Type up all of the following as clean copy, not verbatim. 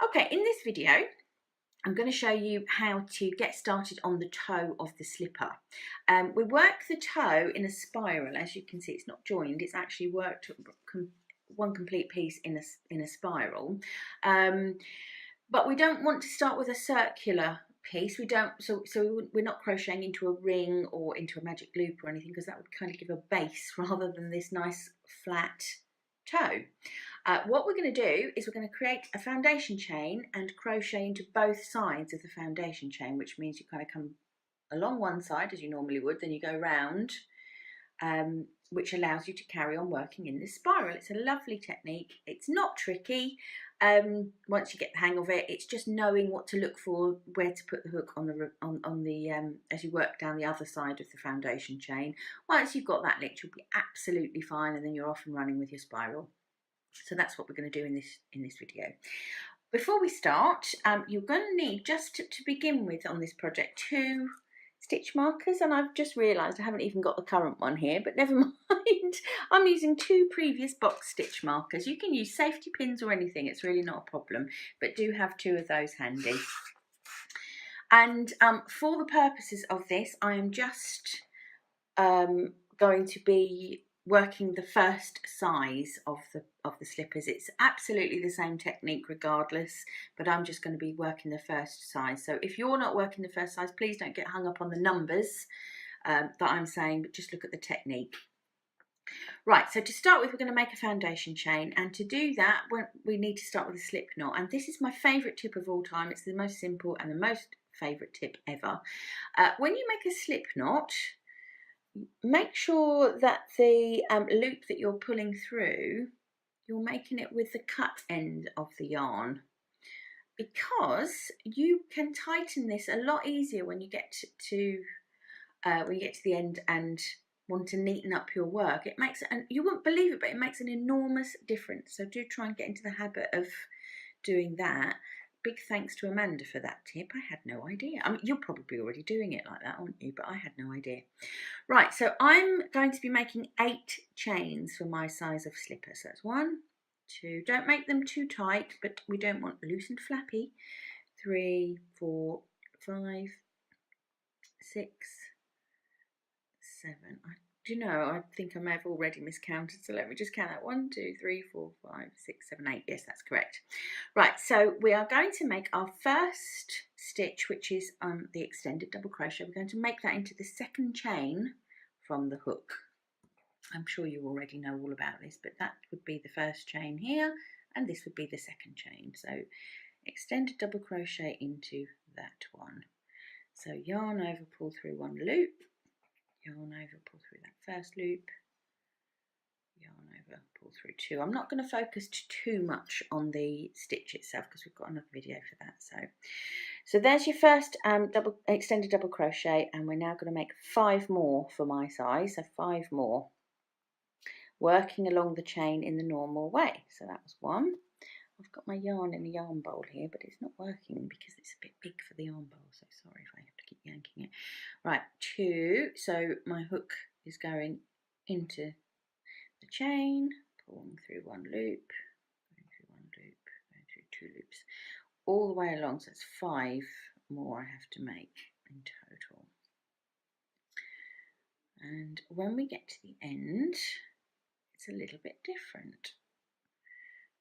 Okay, in this video, I'm going to show you how to get started on the toe of the slipper. We work the toe in a spiral. As you can see, it's not joined, it's actually worked one complete piece in a spiral. But we don't want to start with a circular piece. We're not crocheting into a ring or into a magic loop or anything, because that would kind of give a base rather than this nice flat toe. What we're going to do is we're going to create a foundation chain and crochet into both sides of the foundation chain, which means you kind of come along one side as you normally would, then you go round, which allows you to carry on working in this spiral. It's a lovely technique. It's not tricky. Once you get the hang of it, it's just knowing what to look for, where to put the hook on the as you work down the other side of the foundation chain. Once you've got that licked, you'll be absolutely fine, and then you're off and running with your spiral. So that's what we're going to do in this video. Before we start, you're going to need, just to begin with on this project, 2 stitch markers, and I've just realised I haven't even got the current one here, but never mind. I'm using 2 previous box stitch markers. You can use safety pins or anything, it's really not a problem, but do have 2 of those handy. And for the purposes of this, I am just going to be working the first size of the slippers. It's absolutely the same technique regardless, but I'm just going to be working the first size. So if you're not working the first size, please don't get hung up on the numbers that I'm saying, but just look at the technique. Right, so to start with, we're going to make a foundation chain, and to do that we need to start with a slip knot, and this is my favourite tip of all time. It's the most simple and the most favourite tip ever. When you make a slip knot, make sure that the loop that you're pulling through, you're making it with the cut end of the yarn, because you can tighten this a lot easier when you get to the end and want to neaten up your work. It makes, and you wouldn't believe it, but it makes an enormous difference. So do try and get into the habit of doing that. Big thanks to Amanda for that tip. I had no idea. I mean, you're probably already doing it like that, aren't you? But I had no idea. Right, so I'm going to be making 8 chains for my size of slipper. So that's 1, 2, don't make them too tight, but we don't want loose and flappy. 3, 4, 5, 6, 7. Do you know, I think I may have already miscounted, so let me just count that. 1, 2, 3, 4, 5, 6, 7, 8. Yes, that's correct. Right, so we are going to make our first stitch, which is the extended double crochet. We're going to make that into the second chain from the hook. I'm sure you already know all about this, but that would be the first chain here, and this would be the second chain. So extended double crochet into that one. So yarn over, pull through 1 loop, yarn over, pull through that first loop, yarn over, pull through 2. I'm not going to focus too much on the stitch itself because we've got another video for that. So there's your first extended double crochet, and we're now going to make 5 more for my size. So 5 more, working along the chain in the normal way. So that was 1. I've got my yarn in a yarn bowl here, but it's not working because it's a bit big for the yarn bowl, so sorry if I have to keep yanking it. Right, 2, so my hook is going into the chain, pulling through 1 loop, going through 1 loop, going through 2 loops, all the way along. So it's 5 more I have to make in total. And when we get to the end, it's a little bit different.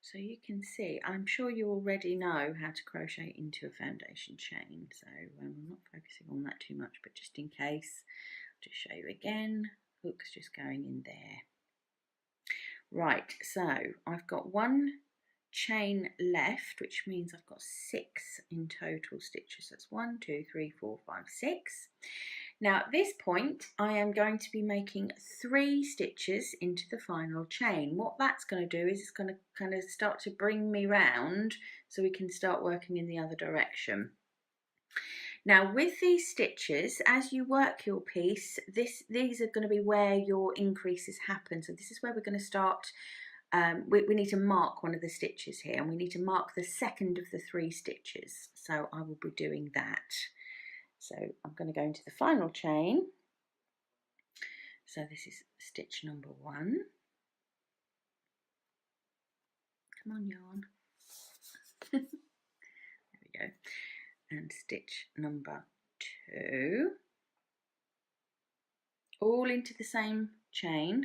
So you can see, I'm sure you already know how to crochet into a foundation chain, so I'm not focusing on that too much, but just in case, I'll just show you again. Hook's just going in there. Right, so I've got 1 chain left, which means I've got 6 in total stitches. That's 1, 2, 3, 4, 5, 6. Now at this point I am going to be making 3 stitches into the final chain. What that's going to do is it's going to kind of start to bring me round so we can start working in the other direction. Now with these stitches, as you work your piece, these are going to be where your increases happen. So this is where we're going to start. We need to mark one of the stitches here, and we need to mark the second of the 3 stitches. So I will be doing that. So I'm going to go into the final chain. So this is stitch number 1. Come on, yarn. and stitch number 2, all into the same chain.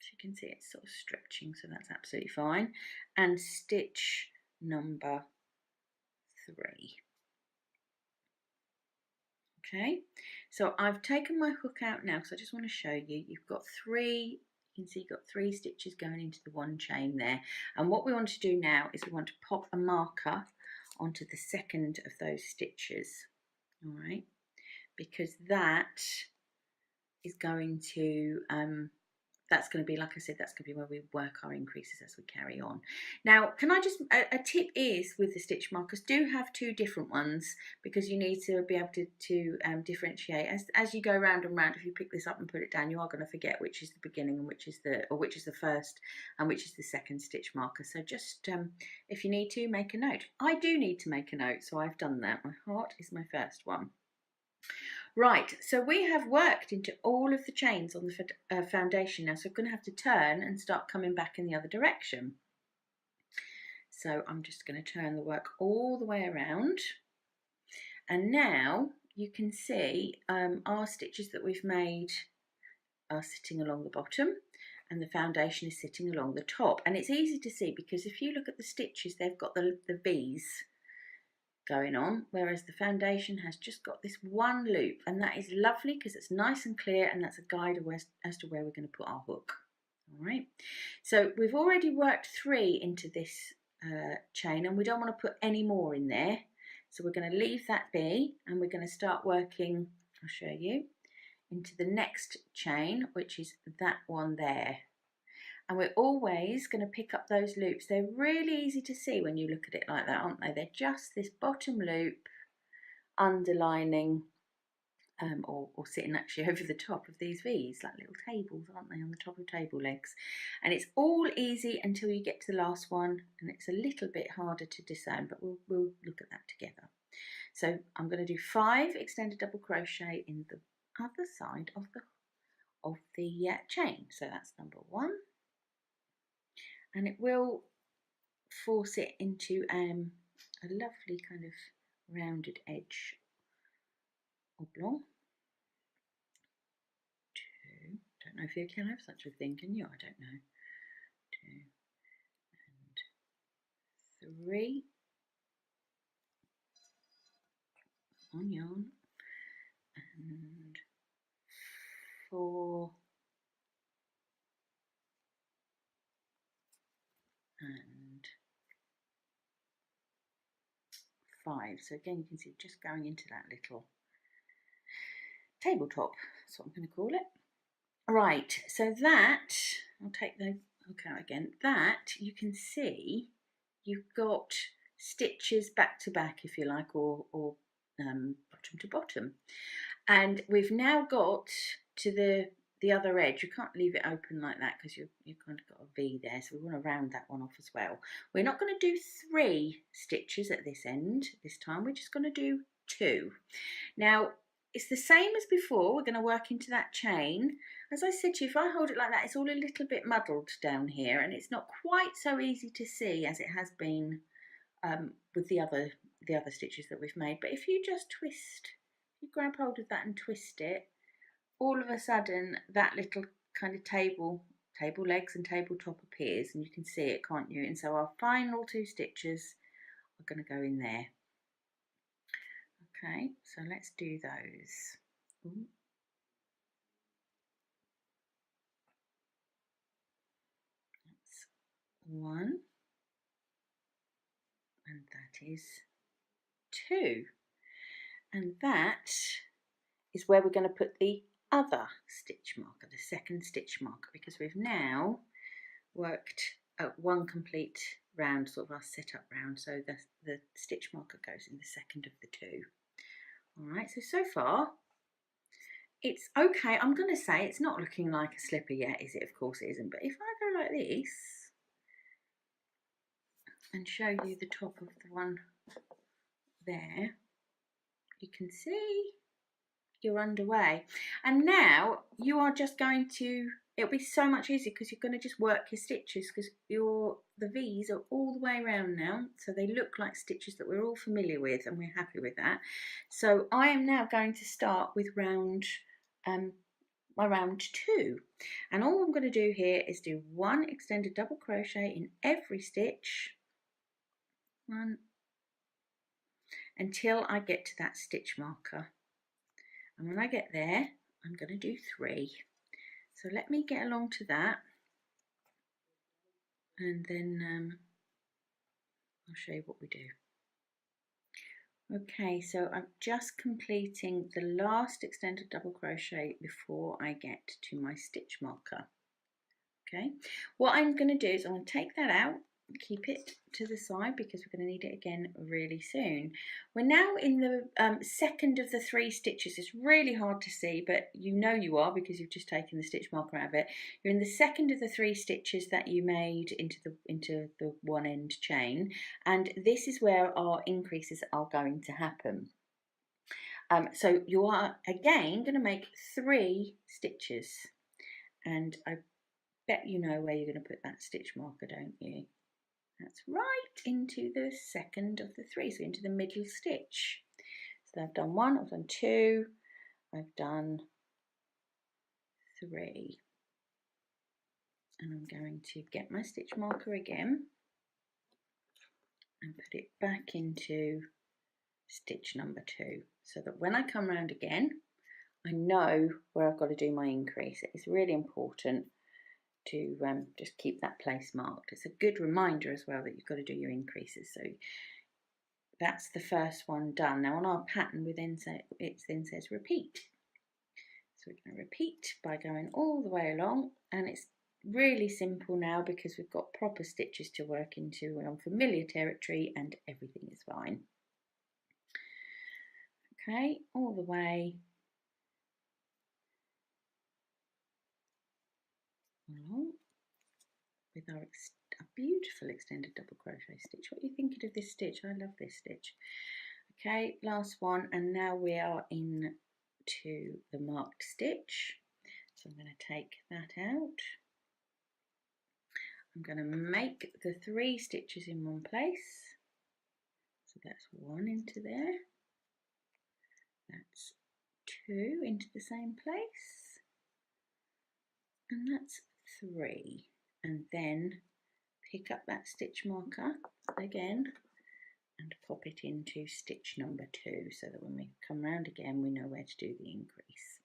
As you can see, it's sort of stretching, so that's absolutely fine, and stitch number 3. Okay, so I've taken my hook out now, so I just want to show you, you've got 3, you can see you've got 3 stitches going into the one chain there, and what we want to do now is we want to pop a marker onto the second of those stitches, all right, because that is going to that's going to be, like I said, that's going to be where we work our increases as we carry on. Now, can I just, a tip is with the stitch markers, do have 2 different ones, because you need to be able to differentiate. As you go round and round, if you pick this up and put it down, you are going to forget which is the beginning and which is the first and which is the second stitch marker. So just, if you need to, make a note. I do need to make a note, so I've done that. My heart is my first one. Right, so we have worked into all of the chains on the foundation now, so I'm going to have to turn and start coming back in the other direction. So I'm just going to turn the work all the way around, and now you can see our stitches that we've made are sitting along the bottom and the foundation is sitting along the top, and it's easy to see because if you look at the stitches, they've got the V's going on, whereas the foundation has just got this one loop, and that is lovely because it's nice and clear, and that's a guide as to where we're going to put our hook. All right, so we've already worked 3 into this chain, and we don't want to put any more in there, so we're going to leave that be, and we're going to start working, I'll show you, into the next chain, which is that one there. And we're always going to pick up those loops. They're really easy to see when you look at it like that, aren't they? They're just this bottom loop underlining or sitting actually over the top of these V's, like little tables, aren't they, on the top of table legs. And it's all easy until you get to the last one, and it's a little bit harder to discern, but we'll look at that together. So I'm going to do 5 extended double crochet in the other side of the chain. So that's number 1. And it will force it into a lovely kind of rounded edge oblong. 2, don't know if you can have such a thing, can you? I don't know. 2 and 3 on yarn, and 4 and 5. So again, you can see just going into that little tabletop. That's what I'm going to call it. Right, so that, I'll take the hook out again. That, you can see you've got stitches back to back, if you like, or bottom to bottom. And we've now got to the other edge. You can't leave it open like that because you've kind of got a V there, so we want to round that one off as well. We're not going to do 3 stitches at this end this time, we're just going to do 2. Now, it's the same as before. We're going to work into that chain. As I said to you, if I hold it like that, it's all a little bit muddled down here, and it's not quite so easy to see as it has been with the other stitches that we've made. But if you just twist, you grab hold of that and twist it, all of a sudden that little kind of table legs and tabletop appears, and you can see it, can't you? And so our final 2 stitches are going to go in there. Okay, so let's do those. Ooh. That's 1, and that is 2, and that is where we're going to put the other stitch marker, the second stitch marker, because we've now worked at 1 complete round, sort of our setup round, so the stitch marker goes in the second of the 2. Alright, so far it's okay. I'm going to say it's not looking like a slipper yet, is it? Of course it isn't, but if I go like this and show you the top of the one there, you can see you're underway. And now you are just going to it'll be so much easier because you're going to just work your stitches, because the V's are all the way around now, so they look like stitches that we're all familiar with, and we're happy with that. So I am now going to start with my round 2, and all I'm going to do here is do 1 extended double crochet in every stitch, 1, until I get to that stitch marker, and when I get there I'm going to do 3. So let me get along to that, and then I'll show you what we do. Okay, so I'm just completing the last extended double crochet before I get to my stitch marker. Okay, what I'm going to do is I'm going to take that out, keep it to the side because we're going to need it again really soon. We're now in the second of the 3 stitches. It's really hard to see, but you know you are because you've just taken the stitch marker out of it. You're in the second of the 3 stitches that you made into the one end chain, and this is where our increases are going to happen. So you are again going to make 3 stitches, and I bet you know where you're going to put that stitch marker, don't you? That's right, into the second of the 3, so into the middle stitch. So I've done 1, I've done 2, I've done 3, and I'm going to get my stitch marker again and put it back into stitch number 2, so that when I come round again I know where I've got to do my increase. It's really important to just keep that place marked. It's a good reminder as well that you've got to do your increases. So that's the first one done. Now on our pattern it then says repeat. So we're going to repeat by going all the way along, and it's really simple now because we've got proper stitches to work into. We're on familiar territory and everything is fine. Okay, all the way along with our beautiful extended double crochet stitch. What are you thinking of this stitch? I love this stitch. Okay, last one, and now we are in to the marked stitch. So I'm going to take that out. I'm going to make the 3 stitches in one place. So that's 1 into there. That's 2 into the same place. And that's 3. And then pick up that stitch marker again and pop it into stitch number 2, so that when we come round again we know where to do the increase.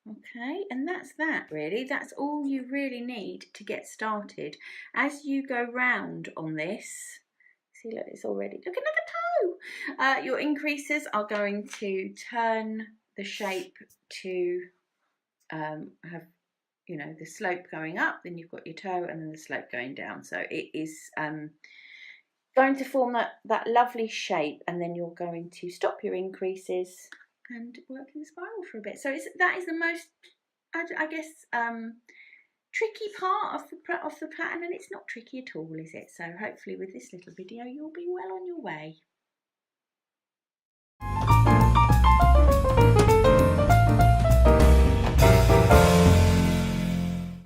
Okay, and that's that really. That's all you really need to get started. As you go round on this, see, look, it's already, look at the toe! Your increases are going to turn the shape to have, you know, the slope going up, then you've got your toe, and then the slope going down. So it is going to form that lovely shape, and then you're going to stop your increases and work in the spiral for a bit. So that is the most, I guess, tricky part of the pattern, and it's not tricky at all, is it? So hopefully with this little video you'll be well on your way.